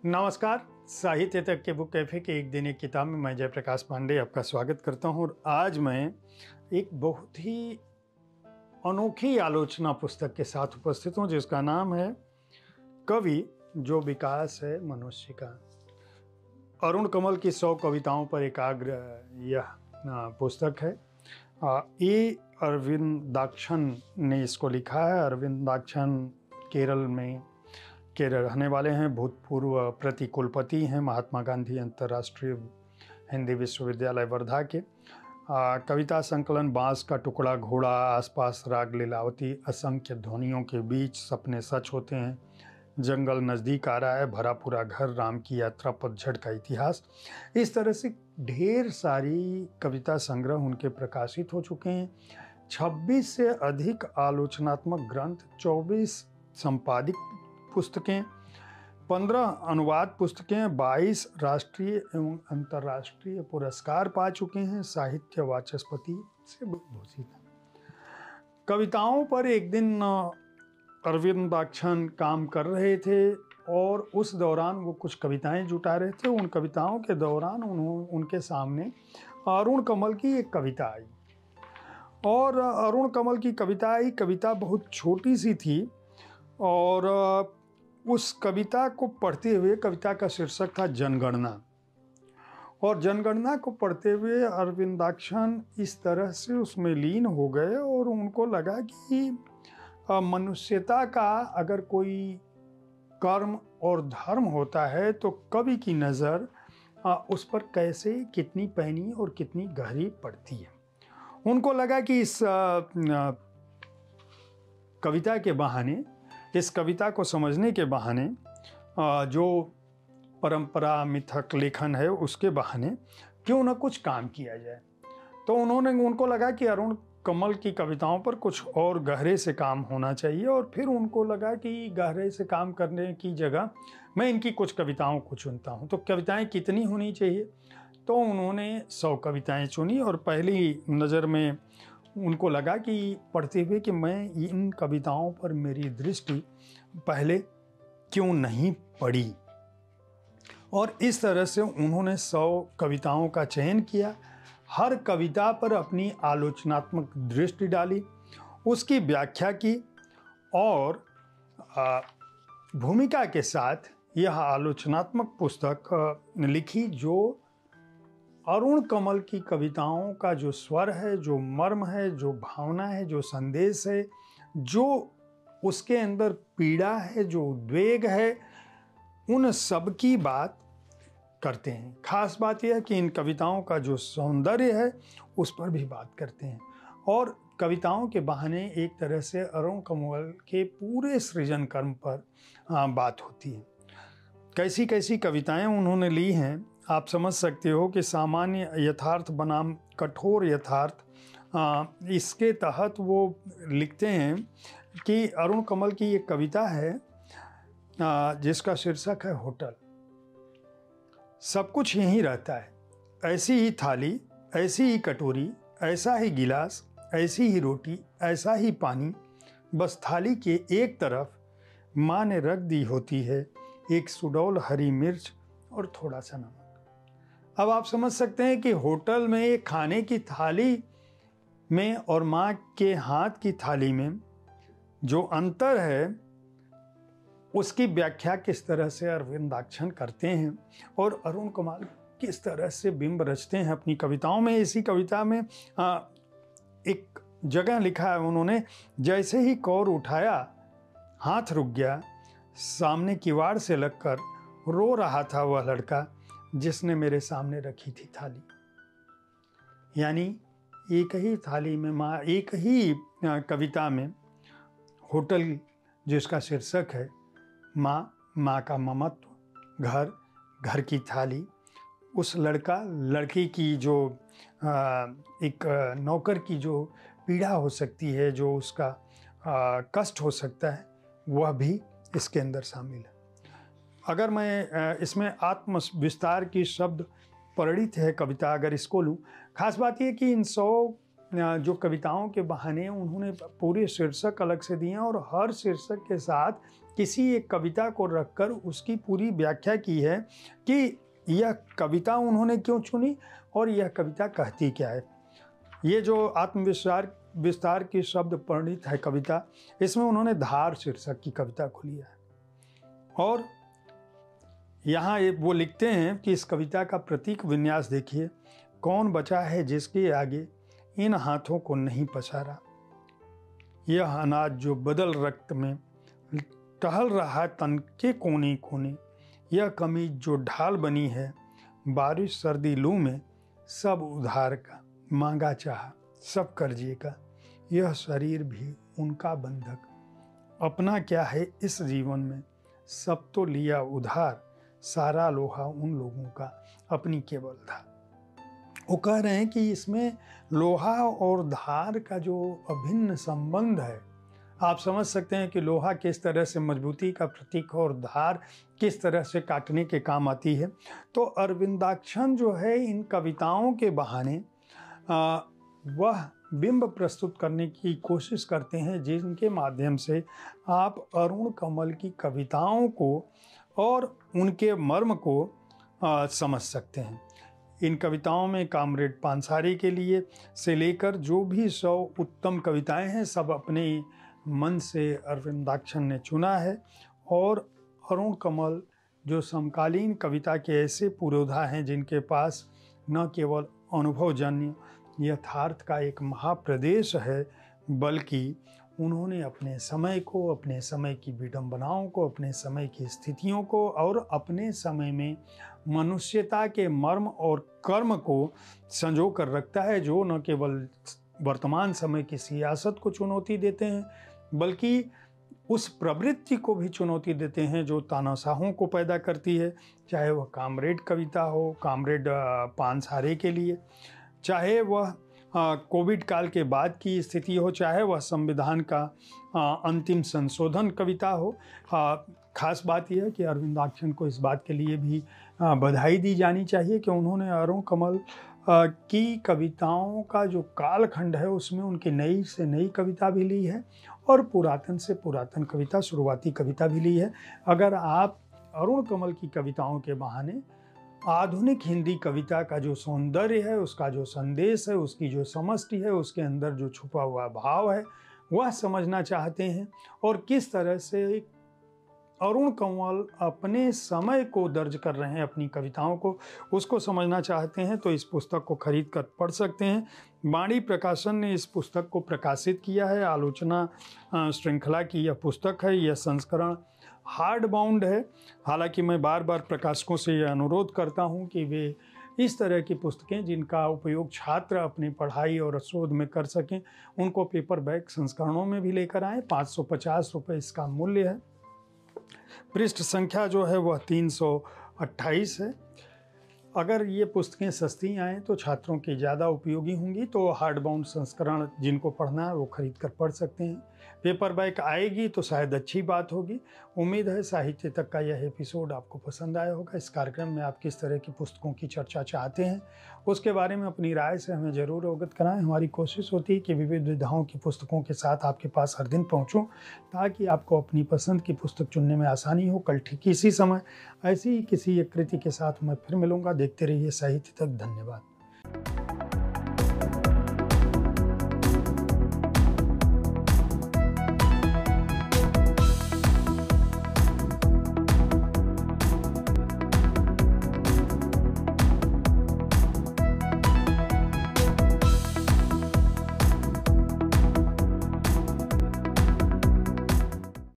नमस्कार। साहित्य तक के बुक कैफे के एक दिन एक किताब में मैं जयप्रकाश पांडे आपका स्वागत करता हूं। और आज मैं एक बहुत ही अनोखी आलोचना पुस्तक के साथ उपस्थित हूं जिसका नाम है कवि जो विकास है मनुष्य का। अरुण कमल की 100 कविताओं पर एकाग्र यह पुस्तक है। ए अरविंदाक्षन ने इसको लिखा है। अरविंदाक्षन केरल में के रहने वाले हैं, भूतपूर्व प्रतिकुलपति हैं महात्मा गांधी अंतर्राष्ट्रीय हिंदी विश्वविद्यालय वर्धा के। कविता संकलन बांस का टुकड़ा, घोड़ा, आसपास राग लीलावती, असंख्य ध्वनियों के बीच सपने सच होते हैं, जंगल नज़दीक आ रहा है, भरा पूरा घर, राम की यात्रा, पतझड़ का इतिहास। इस तरह से ढेर सारी कविता संग्रह उनके प्रकाशित हो चुके हैं। 26 से अधिक आलोचनात्मक ग्रंथ, 24 संपादित पुस्तकें, 15 अनुवाद पुस्तकें, 22 राष्ट्रीय एवं अंतर्राष्ट्रीय पुरस्कार पा चुके हैं, साहित्य वाचस्पति से भूषित हैं। कविताओं पर एक दिन अरविंदाक्षन काम कर रहे थे और उस दौरान वो कुछ कविताएं जुटा रहे थे। उन कविताओं के दौरान उनके सामने अरुण कमल की एक कविता आई और अरुण कमल की कविता आई। कविता बहुत छोटी सी थी और उस कविता को पढ़ते हुए, कविता का शीर्षक था जनगणना, और जनगणना को पढ़ते हुए अरविंदाक्षन इस तरह से उसमें लीन हो गए और उनको लगा कि मनुष्यता का अगर कोई कर्म और धर्म होता है तो कवि की नज़र उस पर कैसे, कितनी पैनी और कितनी गहरी पड़ती है। उनको लगा कि इस कविता के बहाने, इस कविता को समझने के बहाने, जो परंपरा मिथक लेखन है उसके बहाने क्यों न कुछ काम किया जाए। तो उनको लगा कि अरुण कमल की कविताओं पर कुछ और गहरे से काम होना चाहिए। और फिर उनको लगा कि गहरे से काम करने की जगह मैं इनकी कुछ कविताओं को चुनता हूँ। तो कविताएं कितनी होनी चाहिए? तो उन्होंने 100 कविताएं चुनी और पहली नज़र में उनको लगा कि पढ़ते हुए कि मैं इन कविताओं पर मेरी दृष्टि पहले क्यों नहीं पड़ी। और इस तरह से उन्होंने 100 कविताओं का चयन किया। हर कविता पर अपनी आलोचनात्मक दृष्टि डाली, उसकी व्याख्या की और भूमिका के साथ यह आलोचनात्मक पुस्तक लिखी जो अरुण कमल की कविताओं का जो स्वर है, जो मर्म है, जो भावना है, जो संदेश है, जो उसके अंदर पीड़ा है, जो उद्वेग है, उन सब की बात करते हैं। खास बात यह है कि इन कविताओं का जो सौंदर्य है उस पर भी बात करते हैं। और कविताओं के बहाने एक तरह से अरुण कमल के पूरे सृजन कर्म पर बात होती है। कैसी कैसी कविताएं उन्होंने ली हैं आप समझ सकते हो कि सामान्य यथार्थ बनाम कठोर यथार्थ, इसके तहत वो लिखते हैं कि अरुण कमल की एक कविता है जिसका शीर्षक है होटल। सब कुछ यहीं रहता है, ऐसी ही थाली, ऐसी ही कटोरी, ऐसा ही गिलास, ऐसी ही रोटी, ऐसा ही पानी, बस थाली के एक तरफ माँ ने रख दी होती है एक सुडौल हरी मिर्च और थोड़ा सा नमक। अब आप समझ सकते हैं कि होटल में एक खाने की थाली में और माँ के हाथ की थाली में जो अंतर है उसकी व्याख्या किस तरह से अरविंदाक्षन करते हैं और अरुण कमल किस तरह से बिंब रचते हैं अपनी कविताओं में। इसी कविता में एक जगह लिखा है उन्होंने, जैसे ही कौर उठाया हाथ रुक गया, सामने किवाड़ से लगकर रो रहा था वह लड़का जिसने मेरे सामने रखी थी थाली। यानी एक ही थाली में माँ, एक ही कविता में होटल जिसका शीर्षक है, माँ, माँ का ममत्व, घर, घर की थाली, उस लड़का, लड़की की जो एक नौकर की जो पीड़ा हो सकती है, जो उसका कष्ट हो सकता है, वह भी इसके अंदर शामिल है। अगर मैं इसमें आत्म विस्तार की शब्द परिणित है कविता, अगर इसको लूँ, खास बात यह कि इन 100 जो कविताओं के बहाने उन्होंने पूरे शीर्षक अलग से दिए और हर शीर्षक के साथ किसी एक कविता को रखकर उसकी पूरी व्याख्या की है कि यह कविता उन्होंने क्यों चुनी और यह कविता कहती क्या है। ये जो विस्तार की शब्द परिणीत है कविता, इसमें उन्होंने धार शीर्षक की कविता को लिया है। और यहाँ वो लिखते हैं कि इस कविता का प्रतीक विन्यास देखिए, कौन बचा है जिसके आगे इन हाथों को नहीं पसारा, यह अनाज जो बदल रक्त में टहल रहा तन के कोने कोने, यह कमीज जो ढाल बनी है बारिश सर्दी लू में, सब उधार का मांगा चाहा सब कर्जे का, यह शरीर भी उनका बंधक, अपना क्या है इस जीवन में, सब तो लिया उधार, सारा लोहा उन लोगों का अपनी केवल धार। वो कह रहे हैं कि इसमें लोहा और धार का जो अभिन्न संबंध है, आप समझ सकते हैं कि लोहा किस तरह से मजबूती का प्रतीक है और धार किस तरह से काटने के काम आती है। तो अरविंदाक्षन जो है इन कविताओं के बहाने वह बिंब प्रस्तुत करने की कोशिश करते हैं जिनके माध्यम से आप अरुण कमल की कविताओं को और उनके मर्म को समझ सकते हैं। इन कविताओं में कामरेड पानसारी के लिए से लेकर जो भी 100 उत्तम कविताएं हैं, सब अपने मन से अरविंदाक्षन ने चुना है। और अरुण कमल जो समकालीन कविता के ऐसे पुरोधा हैं जिनके पास न केवल अनुभवजन्य यथार्थ का एक महाप्रदेश है, बल्कि उन्होंने अपने समय को, अपने समय की विडंबनाओं को, अपने समय की स्थितियों को और अपने समय में मनुष्यता के मर्म और कर्म को संजो कर रखता है, जो न केवल वर्तमान समय की सियासत को चुनौती देते हैं, बल्कि उस प्रवृत्ति को भी चुनौती देते हैं जो तानाशाहों को पैदा करती है, चाहे वह कामरेड कविता हो, कामरेड पानसारे के लिए, चाहे वह कोविड काल के बाद की स्थिति हो, चाहे वह संविधान का अंतिम संशोधन कविता हो। खास बात यह है कि अरविंदाक्षन को इस बात के लिए भी बधाई दी जानी चाहिए कि उन्होंने अरुण कमल की कविताओं का जो कालखंड है उसमें उनकी नई से नई कविता भी ली है और पुरातन से पुरातन कविता, शुरुआती कविता भी ली है। अगर आप अरुण कमल की कविताओं के बहाने आधुनिक हिंदी कविता का जो सौंदर्य है, उसका जो संदेश है, उसकी जो समष्टि है, उसके अंदर जो छुपा हुआ भाव है, वह समझना चाहते हैं और किस तरह से अरुण कमल अपने समय को दर्ज कर रहे हैं अपनी कविताओं को, उसको समझना चाहते हैं तो इस पुस्तक को खरीद कर पढ़ सकते हैं। बाणी प्रकाशन ने इस पुस्तक को प्रकाशित किया है। आलोचना श्रृंखला की यह पुस्तक है। यह संस्करण हार्ड बाउंड है। हालांकि मैं बार बार प्रकाशकों से यह अनुरोध करता हूं कि वे इस तरह की पुस्तकें जिनका उपयोग छात्र अपनी पढ़ाई और शोध में कर सकें, उनको पेपर बैक संस्करणों में भी लेकर आएँ। 550 रुपये इसका मूल्य है। पृष्ठ संख्या जो है वह 328 है। अगर ये पुस्तकें सस्ती आएँ तो छात्रों की ज़्यादा उपयोगी होंगी, तो हार्ड बाउंड संस्करण जिनको पढ़ना है वो खरीद कर पढ़ सकते हैं। पेपर बैक आएगी तो शायद अच्छी बात होगी। उम्मीद है साहित्य तक का यह एपिसोड आपको पसंद आया होगा। इस कार्यक्रम में आप किस तरह की पुस्तकों की चर्चा चाहते हैं, उसके बारे में अपनी राय से हमें ज़रूर अवगत कराएं। हमारी कोशिश होती है कि विविध विधाओं की पुस्तकों के साथ आपके पास हर दिन पहुँचूँ, ताकि आपको अपनी पसंद की पुस्तक चुनने में आसानी हो। कल ठीक इसी समय ऐसी ही किसी एक कृति के साथ मैं फिर मिलूँगा। देखते रहिए साहित्य तक। धन्यवाद।